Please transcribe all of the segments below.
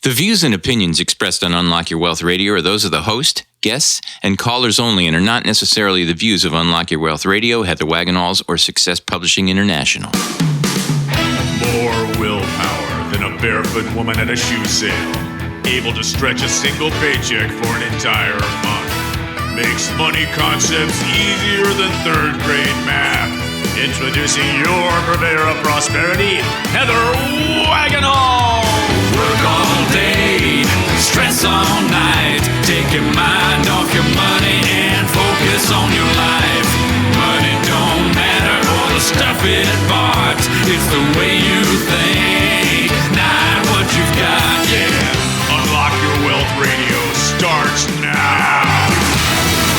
The views and opinions expressed on Unlock Your Wealth Radio are those of the host, guests, and callers only and are not necessarily the views of Unlock Your Wealth Radio, Heather Wagenhals, or Success Publishing International. More willpower than a barefoot woman at a shoe sale. Able to stretch a single paycheck for an entire month. Makes money concepts easier than third grade math. Introducing your purveyor of prosperity, Heather Wagenhals. Work all day, stress all night. Take your mind off your money and focus on your life. Money don't matter or the stuff it bought. It's the way you think, not what you've got, yeah. Unlock Your Wealth Radio starts now.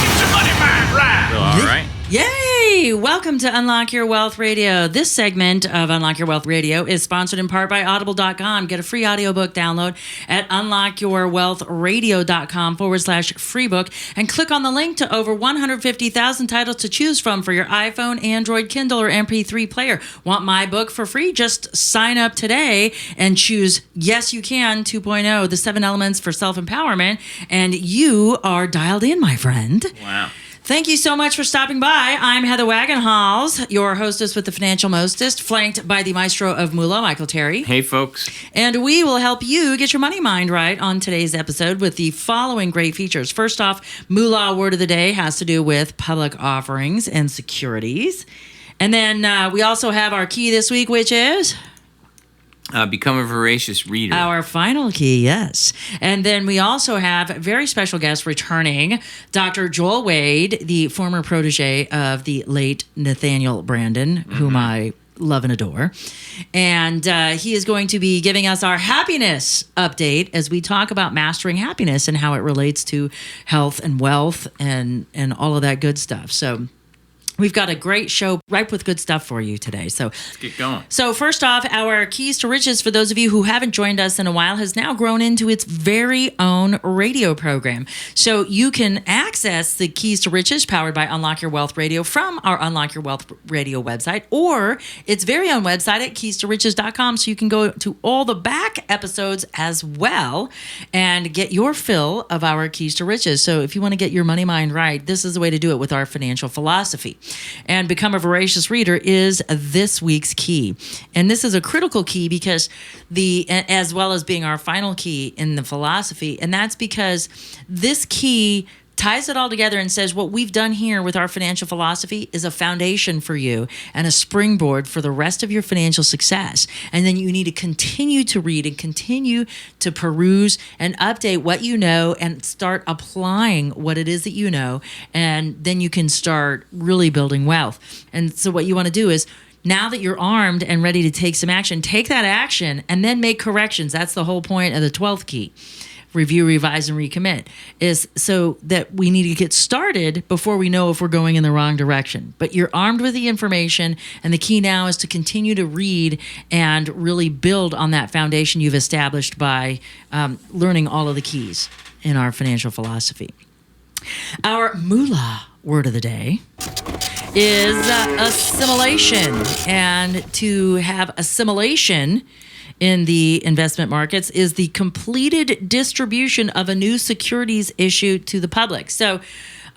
Get your money mind right. All right. Yay! Welcome to Unlock Your Wealth Radio. This segment of Unlock Your Wealth Radio is sponsored in part by Audible.com. Get a free audiobook download at unlockyourwealthradio.com/free book and click on the link to over 150,000 titles to choose from for your iPhone, Android, Kindle, or MP3 player. Want my book for free? Just sign up today and choose Yes You Can 2.0, the 7 elements for self-empowerment, and you are dialed in, my friend. Wow. Thank you so much for stopping by. I'm Heather Wagenhals, your hostess with the Financial Mostest, flanked by the maestro of Moolah, Michael Terry. Hey, folks. And we will help you get your money mind right on today's episode with the following great features. First off, Moolah word of the day has to do with public offerings and securities. And then we also have our key this week, which is... Become a voracious reader. Our final key, yes. And then we also have very special guest returning, Dr. Joel Wade, the former protege of the late Nathaniel Brandon, whom I love and adore. And he is going to be giving us our happiness update as we talk about mastering happiness and how it relates to health and wealth and all of that good stuff. So... we've got a great show ripe with good stuff for you today. So let's get going. So first off, our Keys to Riches, for those of you who haven't joined us in a while, has now grown into its very own radio program. So you can access the Keys to Riches powered by Unlock Your Wealth Radio from our Unlock Your Wealth Radio website or its very own website at keystoriches.com. So you can go to all the back episodes as well and get your fill of our Keys to Riches. So if you want to get your money mind right, this is the way to do it with our financial philosophy. And Become a Voracious Reader is this week's key. And this is a critical key because as well as being our final key in the philosophy, and that's because this key ties it all together and says what we've done here with our financial philosophy is a foundation for you and a springboard for the rest of your financial success. And then you need to continue to read and continue to peruse and update what you know and start applying what it is that you know. And then you can start really building wealth. And so what you want to do is, now that you're armed and ready to take some action, take that action and then make corrections. That's the whole point of the 12th key. Review, revise, and recommit, is so that we need to get started before we know if we're going in the wrong direction. But you're armed with the information, and the key now is to continue to read and really build on that foundation you've established by learning all of the keys in our financial philosophy. Our Moolah word of the day is assimilation. And to have assimilation in the investment markets is the completed distribution of a new securities issue to the public. So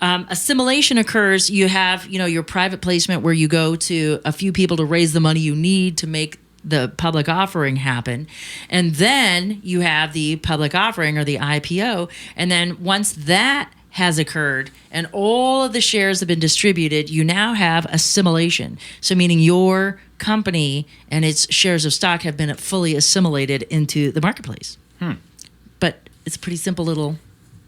assimilation occurs, you have, your private placement where you go to a few people to raise the money you need to make the public offering happen. And then you have the public offering or the IPO. And then once that has occurred and all of the shares have been distributed, you now have assimilation. So meaning your company and its shares of stock have been fully assimilated into the marketplace. But it's a pretty simple little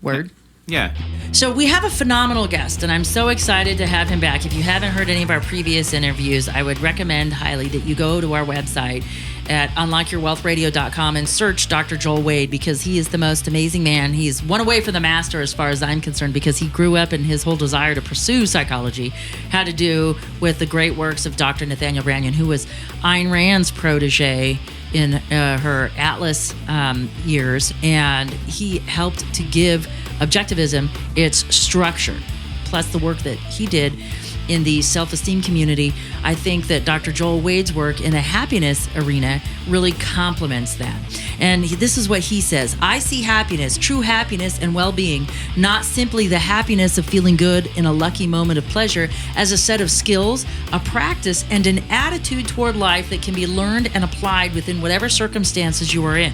word. Yeah. So we have a phenomenal guest, and I'm so excited to have him back. If you haven't heard any of our previous interviews, I would recommend highly that you go to our website at unlockyourwealthradio.com and search Dr. Joel Wade, because he is the most amazing man. He's one away from the master as far as I'm concerned, because he grew up and his whole desire to pursue psychology had to do with the great works of Dr. Nathaniel Brandon, who was Ayn Rand's protege in her Atlas years, and he helped to give objectivism its structure, plus the work that he did in the self-esteem community, I think that Dr. Joel Wade's work in the happiness arena really complements that. And this is what he says: I see happiness, true happiness and well-being, not simply the happiness of feeling good in a lucky moment of pleasure, as a set of skills, a practice, and an attitude toward life that can be learned and applied within whatever circumstances you are in.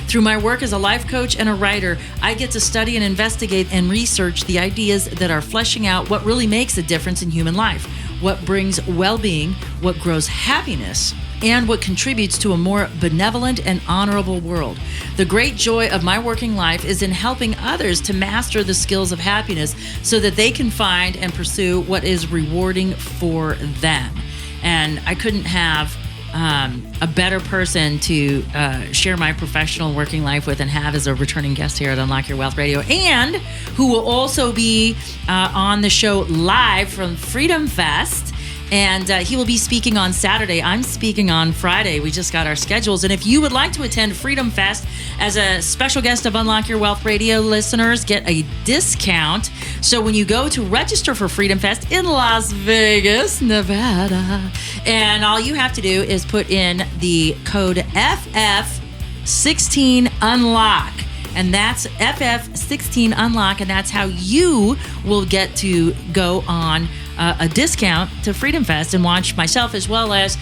Through my work as a life coach and a writer, I get to study and investigate and research the ideas that are fleshing out what really makes a difference in human life, what brings well-being, what grows happiness, and what contributes to a more benevolent and honorable world. The great joy of my working life is in helping others to master the skills of happiness so that they can find and pursue what is rewarding for them. And I couldn't have a better person to share my professional working life with and have as a returning guest here at Unlock Your Wealth Radio, and who will also be on the show live from Freedom Fest. And he will be speaking on Saturday. I'm speaking on Friday. We just got our schedules. And if you would like to attend Freedom Fest as a special guest of Unlock Your Wealth Radio, listeners get a discount. So when you go to register for Freedom Fest in Las Vegas, Nevada, and all you have to do is put in the code FF16UNLOCK. And that's FF16UNLOCK, and that's how you will get to go on a discount to Freedom Fest and watch myself as well as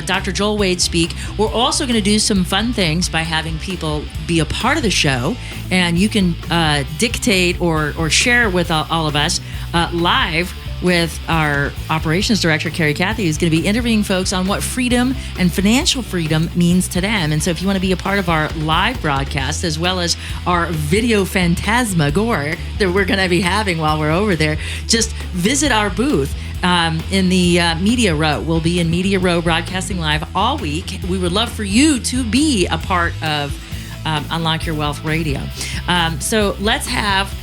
Dr. Joel Wade speak. We're also going to do some fun things by having people be a part of the show, and you can dictate or share with all of us live with our operations director, Carrie Cathy, who's going to be interviewing folks on what freedom and financial freedom means to them. And so if you want to be a part of our live broadcast, as well as our video phantasmagoric that we're going to be having while we're over there, just visit our booth in the Media Row. We'll be in Media Row broadcasting live all week. We would love for you to be a part of Unlock Your Wealth Radio. So let's have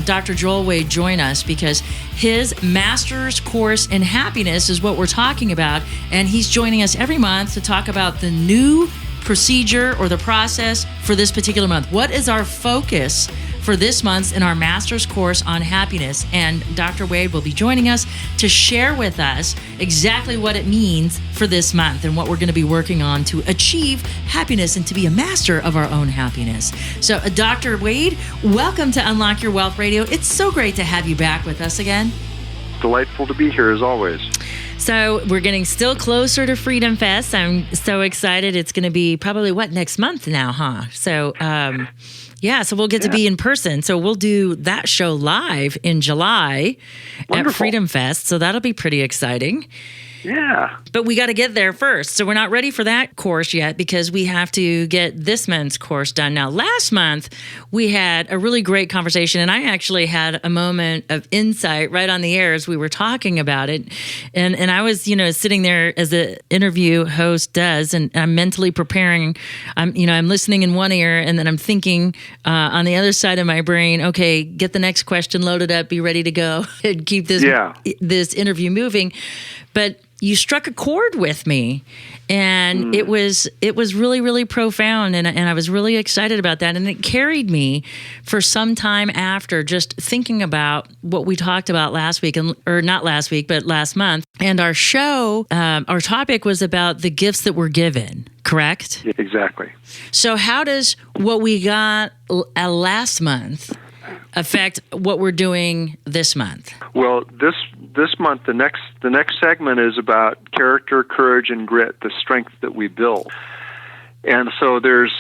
Dr. Joel Wade join us, because his master's course in happiness is what we're talking about, and he's joining us every month to talk about the new procedure or the process for this particular month. What is our focus for this month in our master's course on happiness? And Dr. Wade will be joining us to share with us exactly what it means for this month and what we're going to be working on to achieve happiness and to be a master of our own happiness. So, Dr. Wade, welcome to Unlock Your Wealth Radio. It's so great to have you back with us again. Delightful to be here as always. So we're getting still closer to Freedom Fest. I'm so excited. It's going to be probably, next month now, huh? So, so we'll get to be in person. So we'll do that show live in July at Freedom Fest. So that'll be pretty exciting. Yeah. But we got to get there first. So we're not ready for that course yet because we have to get this month's course done. Now, last month, we had a really great conversation, and I actually had a moment of insight right on the air as we were talking about it. And I was, sitting there as the interview host does, and I'm mentally preparing. I'm listening in one ear, and then I'm thinking on the other side of my brain, okay, get the next question loaded up, be ready to go, and keep this interview moving. But you struck a chord with me, and it was really, really profound, and I was really excited about that, and it carried me for some time after, just thinking about what we talked about last week, or not last week, but last month. And our show, our topic was about the gifts that were given, correct? Exactly. So how does what we got last month affect what we're doing this month? Well, this month, the next segment is about character, courage, and grit, the strength that we build. And so there's,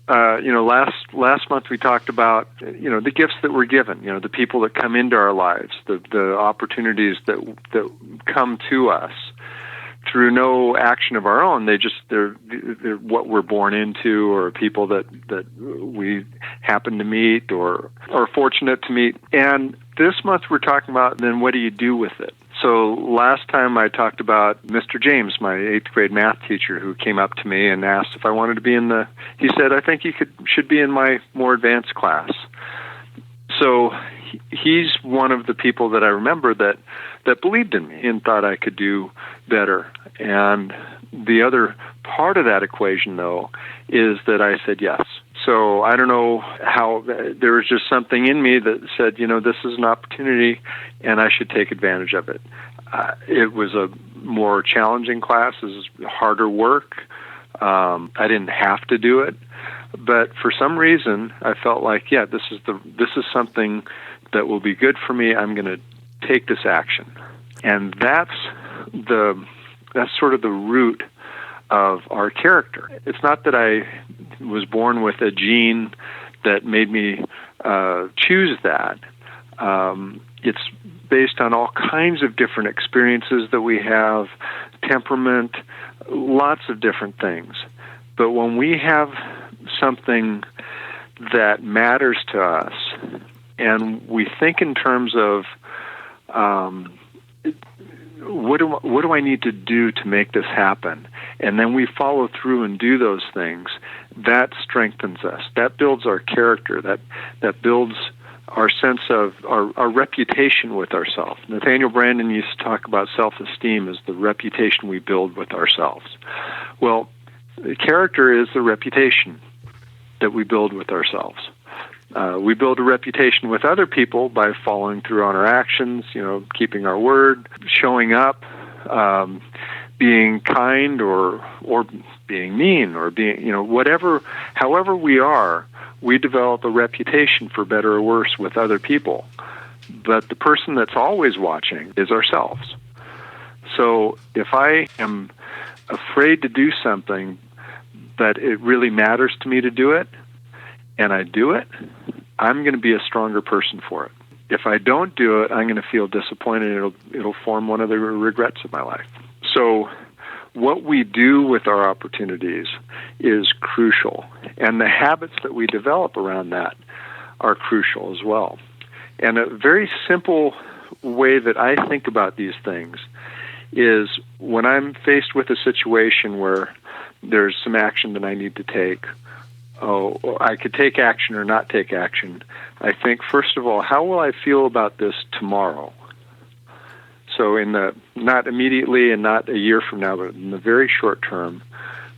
last month we talked about, the gifts that we're given, the people that come into our lives, the opportunities that come to us through no action of our own. They're what we're born into, or people that we happen to meet or are fortunate to meet. And this month we're talking about, then what do you do with it? So last time I talked about Mr. James, my 8th grade math teacher, who came up to me and asked if I wanted to be he said, I think you should be in my more advanced class. So he's one of the people that I remember that believed in me and thought I could do better. And the other part of that equation, though, is that I said yes. So I don't know how, there was just something in me that said, this is an opportunity and I should take advantage of it. It was a more challenging class. It was harder work. I didn't have to do it, but for some reason, I felt like, this is something that will be good for me. I'm going to take this action, and that's sort of the root of our character. It's not that I was born with a gene that made me choose that. It's based on all kinds of different experiences that we have, temperament, lots of different things. But when we have something that matters to us, and we think in terms of what do I need to do to make this happen, and then we follow through and do those things, that strengthens us. That builds our character. That builds our sense of our reputation with ourselves. Nathaniel Branden used to talk about self-esteem as the reputation we build with ourselves. Well, the character is the reputation that we build with ourselves. We build a reputation with other people by following through on our actions, keeping our word, showing up, being kind or being mean or being, whatever, however we are, we develop a reputation for better or worse with other people. But the person that's always watching is ourselves. So if I am afraid to do something, but it really matters to me to do it, and I do it, I'm going to be a stronger person for it. If I don't do it, I'm going to feel disappointed. It'll form one of the regrets of my life. So what we do with our opportunities is crucial, and the habits that we develop around that are crucial as well. And a very simple way that I think about these things is when I'm faced with a situation where there's some action that I need to take, I could take action or not take action, I think, first of all, how will I feel about this tomorrow? So not immediately and not a year from now, but in the very short term,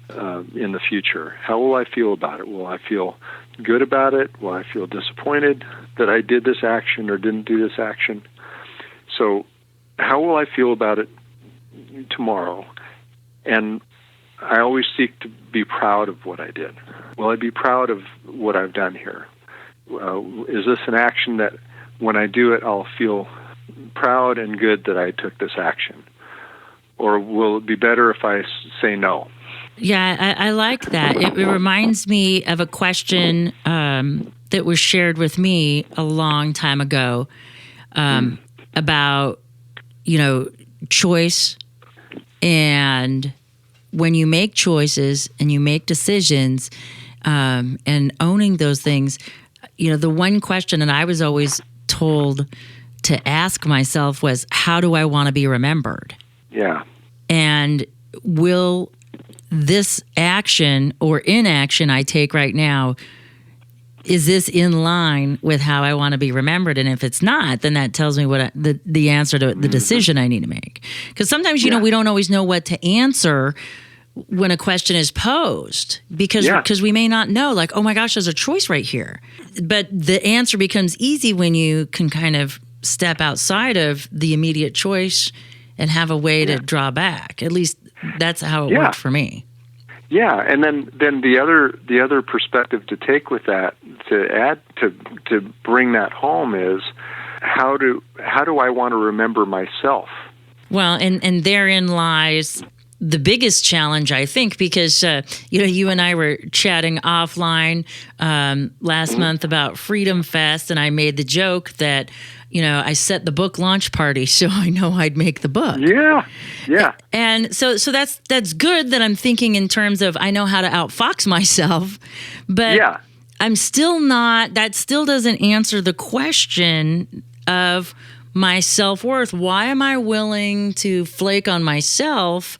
in the future, how will I feel about it? Will I feel good about it? Will I feel disappointed that I did this action or didn't do this action? So how will I feel about it tomorrow? And I always seek to be proud of what I did. Will I be proud of what I've done here? Is this an action that when I do it, I'll feel proud and good that I took this action? Or will it be better if I say no? Yeah, I like that. It reminds me of a question that was shared with me a long time ago about, choice. And when you make choices and you make decisions and owning those things, the one question that I was always told to ask myself was, how do I want to be remembered? Yeah. And will this action or inaction I take right now, is this in line with how I want to be remembered? And if it's not, then that tells me what the answer to the decision I need to make. Because sometimes, we don't always know what to answer when a question is posed because we may not know, like, oh my gosh, there's a choice right here. But the answer becomes easy when you can kind of step outside of the immediate choice and have a way to draw back. At least that's how it worked for me. Yeah, and then the other perspective to take with that, to add to bring that home, is how do I want to remember myself? Well, and therein lies the biggest challenge, I think, because you and I were chatting offline last month about Freedom Fest, and I made the joke that I set the book launch party so I know I'd make the book. Yeah. And so that's good that I'm thinking in terms of I know how to outfox myself, but I'm still not. That still doesn't answer the question of my self-worth. Why am I willing to flake on myself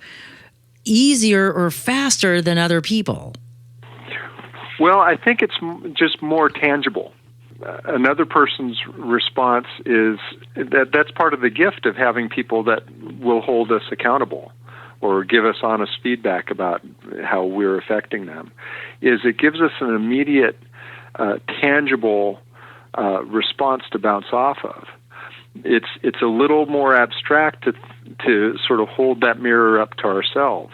easier or faster than other people? Well, I think it's just more tangible. Another person's response is that's part of the gift of having people that will hold us accountable or give us honest feedback about how we're affecting them, is it gives us an immediate, tangible response to bounce off of. it's a little more abstract to sort of hold that mirror up to ourselves.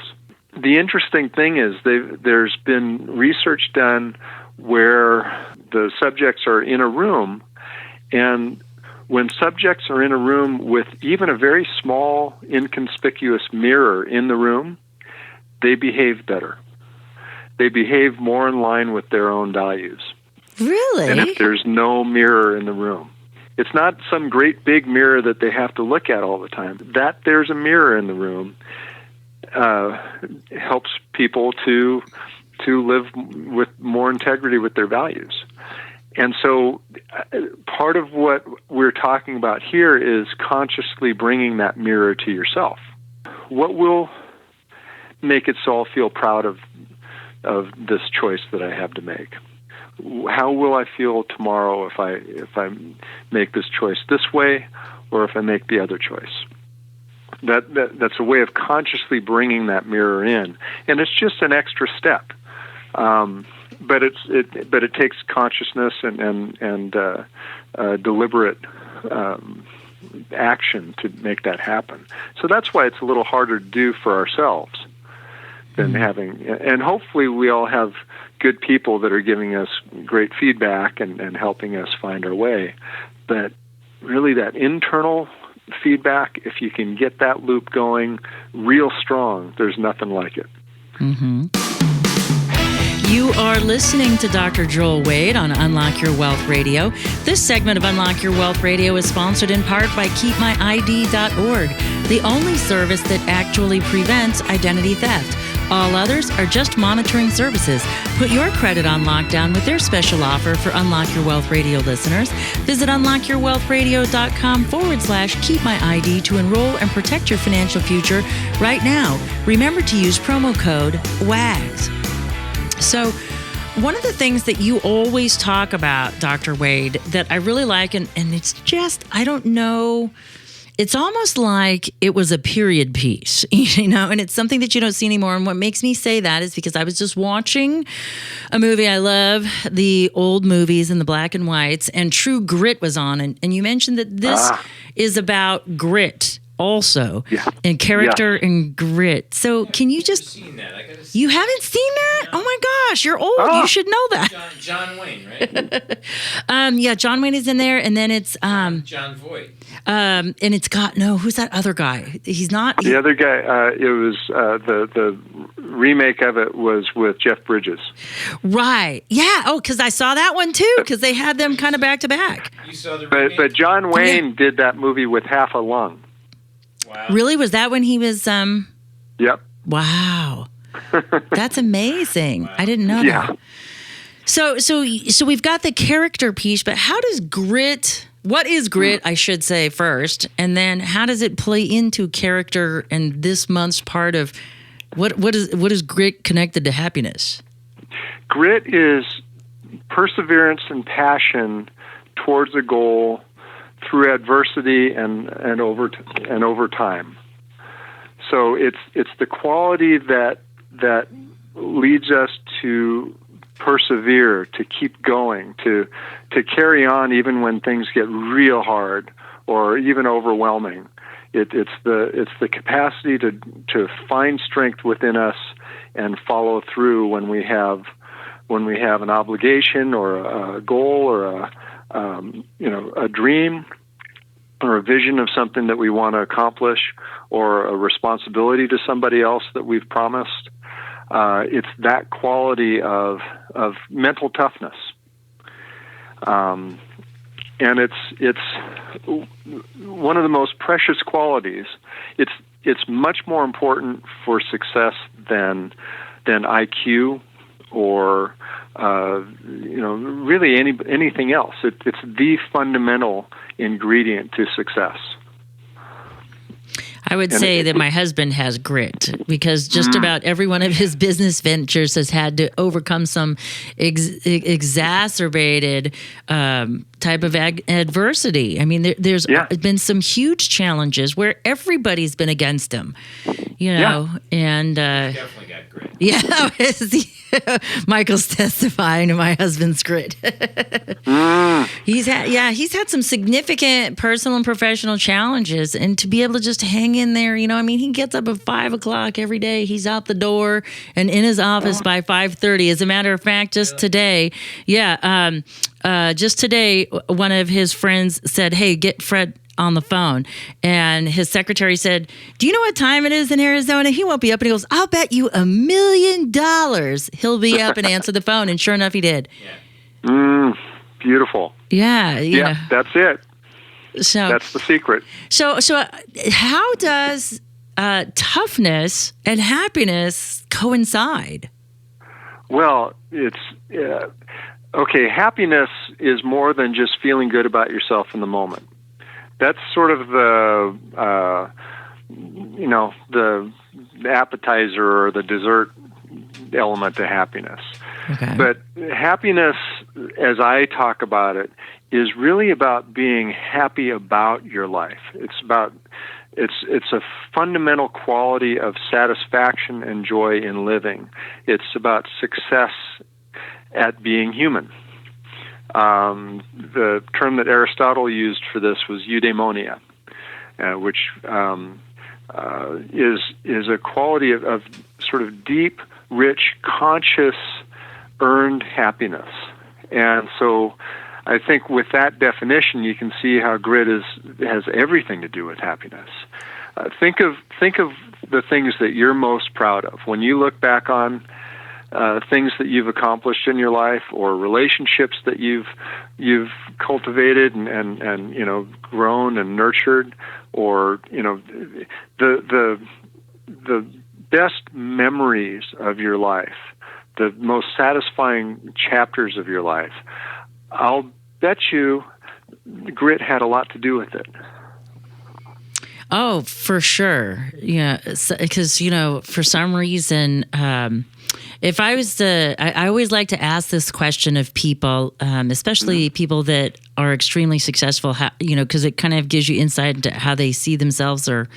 The interesting thing is there's been research done where the subjects are in a room, and when subjects are in a room with even a very small, inconspicuous mirror in the room, they behave better. They behave more in line with their own values. Really? And if there's no mirror in the room. It's not some great big mirror that they have to look at all the time. That there's a mirror in the room helps people to live with more integrity with their values. And so part of what we're talking about here is consciously bringing that mirror to yourself. What will make it so I'll feel proud of this choice that I have to make? How will I feel tomorrow if I make this choice this way, or if I make the other choice? That's a way of consciously bringing that mirror in, and it's just an extra step. But it takes consciousness and deliberate action to make that happen. So that's why it's a little harder to do for ourselves than having. And hopefully, we all have good people that are giving us great feedback and helping us find our way. But really, that internal feedback, if you can get that loop going real strong, there's nothing like it. Mm-hmm. You are listening to Dr. Joel Wade on Unlock Your Wealth Radio. This segment of Unlock Your Wealth Radio is sponsored in part by KeepMyID.org, the only service that actually prevents identity theft. All others are just monitoring services. Put your credit on lockdown with their special offer for Unlock Your Wealth Radio listeners. Visit unlockyourwealthradio.com/keepmyid to enroll and protect your financial future right now. Remember to use promo code WAGS. So one of the things that you always talk about, Dr. Wade, that I really like, and it's just, I don't know, it's almost like it was a period piece, and it's something that you don't see anymore. And what makes me say that is because I was just watching a movie. I love the old movies and the black and whites, and True Grit was on. And you mentioned that this is about grit also, and character and grit. So can you just... You haven't seen that? No. Oh my gosh, you're old. You should know that. John Wayne, right? Yeah, John Wayne is in there, and then it's John Voight. And it's got who's that other guy? He's not the other guy. It was the remake of it was with Jeff Bridges. Right. Yeah. Oh, because I saw that one too. Because they had them kind of back to back. You saw the remake? But John Wayne did that movie with half a lung. Wow. Really? Was that when he was? Yep. Wow. That's amazing. Wow. I didn't know that. So we've got the character piece, but how does grit? What is grit? I should say first, and then how does it play into character and this month's part of what is grit connected to happiness? Grit is perseverance and passion towards a goal through adversity and over time. So it's the quality that leads us to persevere, to keep going, to carry on even when things get real hard or even overwhelming. It's the capacity to find strength within us and follow through when we have an obligation or a goal or a dream or a vision of something that we want to accomplish or a responsibility to somebody else that we've promised. It's that quality of mental toughness, and it's one of the most precious qualities. It's much more important for success than IQ or really anything else. It's the fundamental ingredient to success. I would say that my husband has grit because just about every one of his business ventures has had to overcome some exacerbated type of adversity. I mean, there's been some huge challenges where everybody's been against him, and definitely got grit. Yeah, Michael's testifying to my husband's grit. He's had some significant personal and professional challenges, and to be able to just hang in there, he gets up at 5 o'clock every day. He's out the door and in his office by 5:30. As a matter of fact, just today, one of his friends said, "Hey, get Fred on the phone," and his secretary said, "Do you know what time it is in Arizona?" He won't be up, and he goes, "I'll bet you $1 million he'll be up and answer the phone." And sure enough, he did. Beautiful. Yeah, that's it. So that's the secret. So how does toughness and happiness coincide? Well, it's okay. Happiness is more than just feeling good about yourself in the moment. That's sort of the appetizer or the dessert element to happiness. Okay. But happiness, as I talk about it, is really about being happy about your life. It's a fundamental quality of satisfaction and joy in living. It's about success at being human. The term that Aristotle used for this was eudaimonia, which is a quality of sort of deep, rich, conscious, earned happiness. And so I think with that definition, you can see how grit has everything to do with happiness. Think of the things that you're most proud of. When you look back on things that you've accomplished in your life, or relationships that you've cultivated and grown and nurtured, or the best memories of your life, the most satisfying chapters of your life, I'll bet you grit had a lot to do with it. Oh, for sure. Yeah, because for some reason, if I was I always like to ask this question of people, especially people that are extremely successful, because it kind of gives you insight into how they see themselves or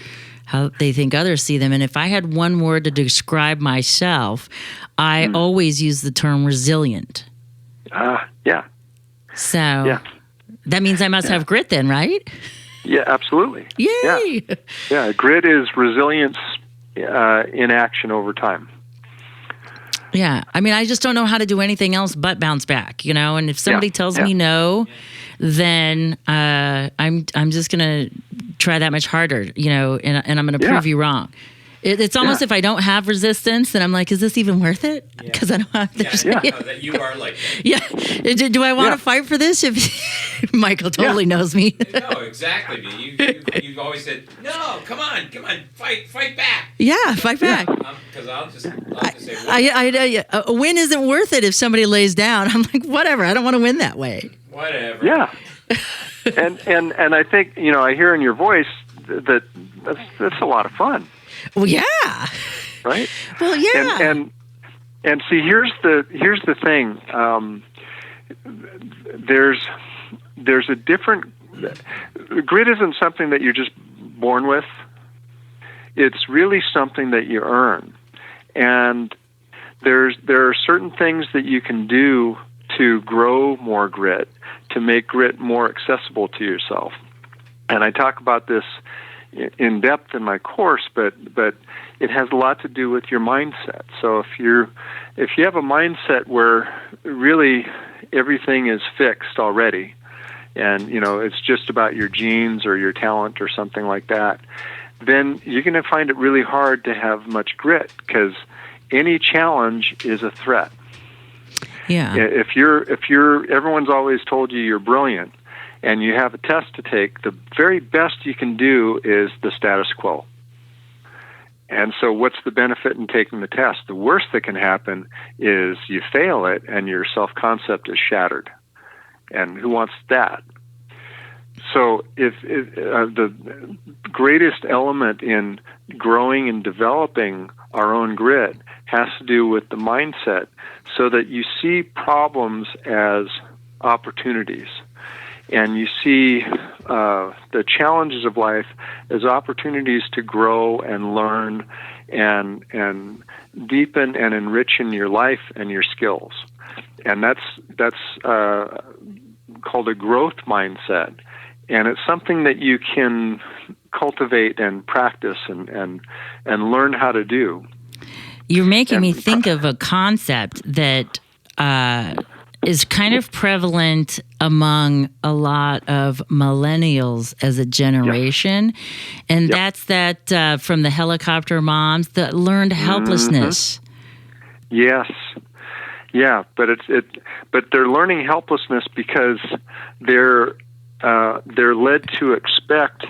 how they think others see them. And if I had one word to describe myself, I always use the term resilient. Yeah. So that means I must have grit then, right? Yeah, absolutely. Yay! Yeah, grit is resilience in action over time. Yeah, I just don't know how to do anything else but bounce back, And if somebody tells me no, then I'm just gonna try that much harder, and I'm gonna prove you wrong. It's almost if I don't have resistance, then I'm like, is this even worth it? Because I don't have this. That you are like that. Yeah. Do I want to fight for this? If Michael totally knows me. No, exactly. You've always said, no, come on, fight back. Yeah, fight back. Because I'll just say, a win isn't worth it if somebody lays down. I'm like, whatever. I don't want to win that way. Whatever. Yeah. and I think I hear in your voice that's a lot of fun. Well, yeah. Right. Well, yeah. And see, here's the thing. There's a different. Grit isn't something that you're just born with. It's really something that you earn, and there are certain things that you can do to grow more grit, to make grit more accessible to yourself. And I talk about this in depth in my course, but it has a lot to do with your mindset. So if you have a mindset where really everything is fixed already, and it's just about your genes or your talent or something like that, then you're going to find it really hard to have much grit, because any challenge is a threat. Yeah. If everyone's always told you you're brilliant, and you have a test to take, the very best you can do is the status quo. And so what's the benefit in taking the test? The worst that can happen is you fail it and your self-concept is shattered. And who wants that? So the greatest element in growing and developing our own grit has to do with the mindset, so that you see problems as opportunities. And you see the challenges of life as opportunities to grow and learn and deepen and enrich in your life and your skills. And that's called a growth mindset. And it's something that you can cultivate and practice and learn how to do. You're making me think of a concept that is kind of prevalent among a lot of millennials as a generation. Yep. And that's that from the helicopter moms, the learned helplessness. Mm-hmm. Yes. Yeah, but but they're learning helplessness because they're led to expect.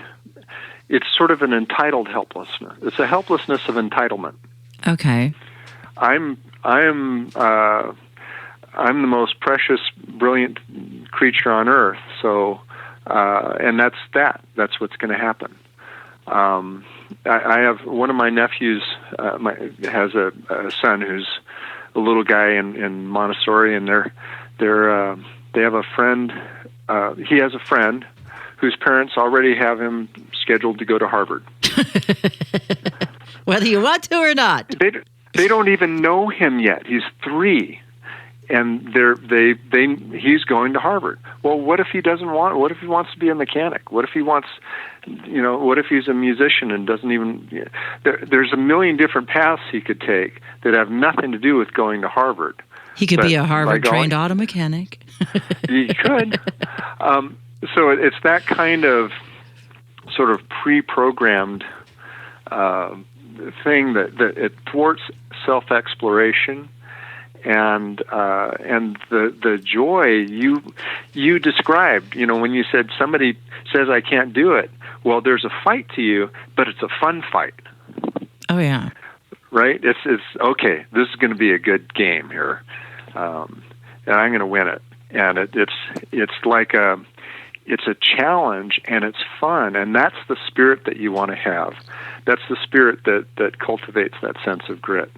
It's sort of an entitled helplessness. It's a helplessness of entitlement. Okay. I'm the most precious, brilliant creature on earth. So, and that's what's going to happen. I have one of my nephews has a son who's a little guy in Montessori, and they have a friend. He has a friend whose parents already have him scheduled to go to Harvard. Whether you want to or not. They don't even know him yet. He's 3, and he's going to Harvard. Well, what if he doesn't want? What if he wants to be a mechanic? What if he wants, what if he's a musician and doesn't even? There's a million different paths he could take that have nothing to do with going to Harvard. He could be a Harvard-trained auto mechanic. He could. So it's that kind of sort of pre-programmed thing that it thwarts self-exploration and the joy you described. When you said somebody says I can't do it, well, there's a fight to you, but it's a fun fight. Oh yeah. Right? It's okay. This is going to be a good game here, and I'm going to win it. And it's like it's a challenge, and it's fun, and that's the spirit that you want to have. That's the spirit that cultivates that sense of grit.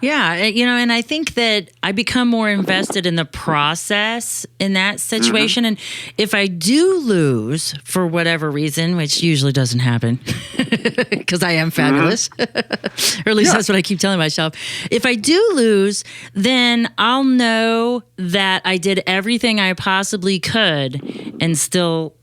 Yeah, and I think that I become more invested in the process in that situation. Mm-hmm. And if I do lose for whatever reason, which usually doesn't happen because I am fabulous, or at least that's what I keep telling myself. If I do lose, then I'll know that I did everything I possibly could and still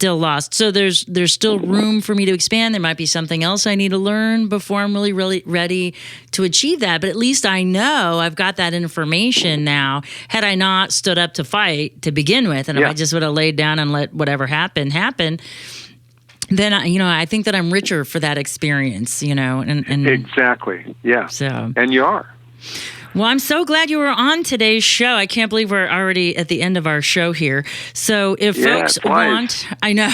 lost. So there's still room for me to expand. There might be something else I need to learn before I'm really, really ready to achieve that. But at least I know I've got that information now. Had I not stood up to fight to begin with, and if I just would have laid down and let whatever happen, then I think that I'm richer for that experience. And exactly, yeah. So and you are. Well, I'm so glad you were on today's show. I can't believe we're already at the end of our show here. So if folks want, I know.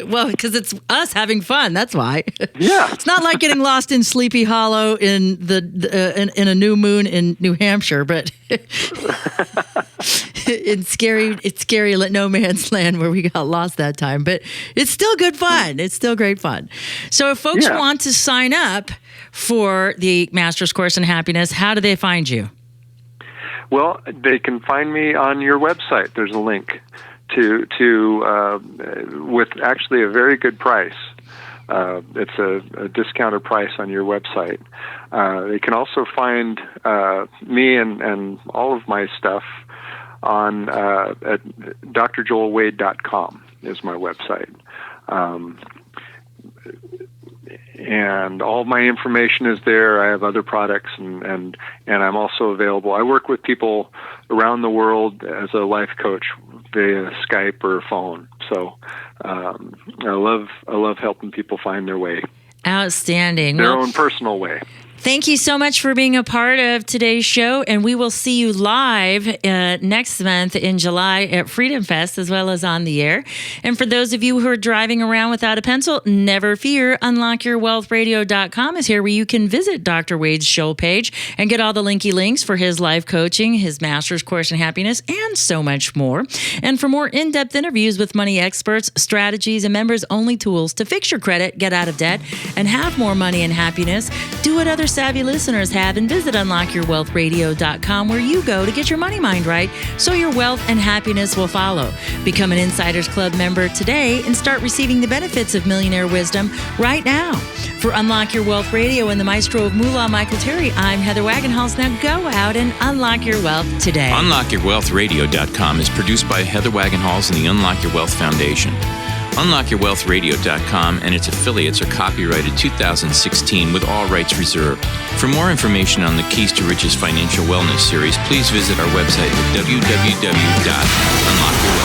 Well, because it's us having fun. That's why. Yeah. It's not like getting lost in Sleepy Hollow in in a new moon in New Hampshire, but it's scary no man's land where we got lost that time. But it's still good fun. It's still great fun. So if folks want to sign up for the Master's Course in Happiness, how do they find you? Well, they can find me on your website. There's a link to with actually a very good price. It's a discounted price on your website. They can also find me and all of my stuff on at drjoelwade.com is my website. And all my information is there. I have other products, and I'm also available. I work with people around the world as a life coach via Skype or phone. So I love helping people find their way. Outstanding. Their own personal way. Thank you so much for being a part of today's show, and we will see you live next month in July at Freedom Fest, as well as on the air. And for those of you who are driving around without a pencil, never fear. UnlockYourWealthRadio.com is here where you can visit Dr. Wade's show page and get all the linky links for his life coaching, his Master's Course in Happiness, and so much more. And for more in-depth interviews with money experts, strategies, and members-only tools to fix your credit, get out of debt, and have more money and happiness, do what others savvy listeners have, and visit unlockyourwealthradio.com, where you go to get your money mind right so your wealth and happiness will follow. Become an Insiders Club member today and start receiving the benefits of millionaire wisdom right now. For Unlock Your Wealth Radio and the maestro of Moolah, Michael Terry, I'm Heather Wagenhals. Now go out and unlock your wealth today. UnlockYourWealthRadio.com is produced by Heather Wagenhals and the Unlock Your Wealth Foundation. UnlockYourWealthRadio.com and its affiliates are copyrighted 2016 with all rights reserved. For more information on the Keys to Riches Financial Wellness Series, please visit our website at www.unlockyourwealth.com.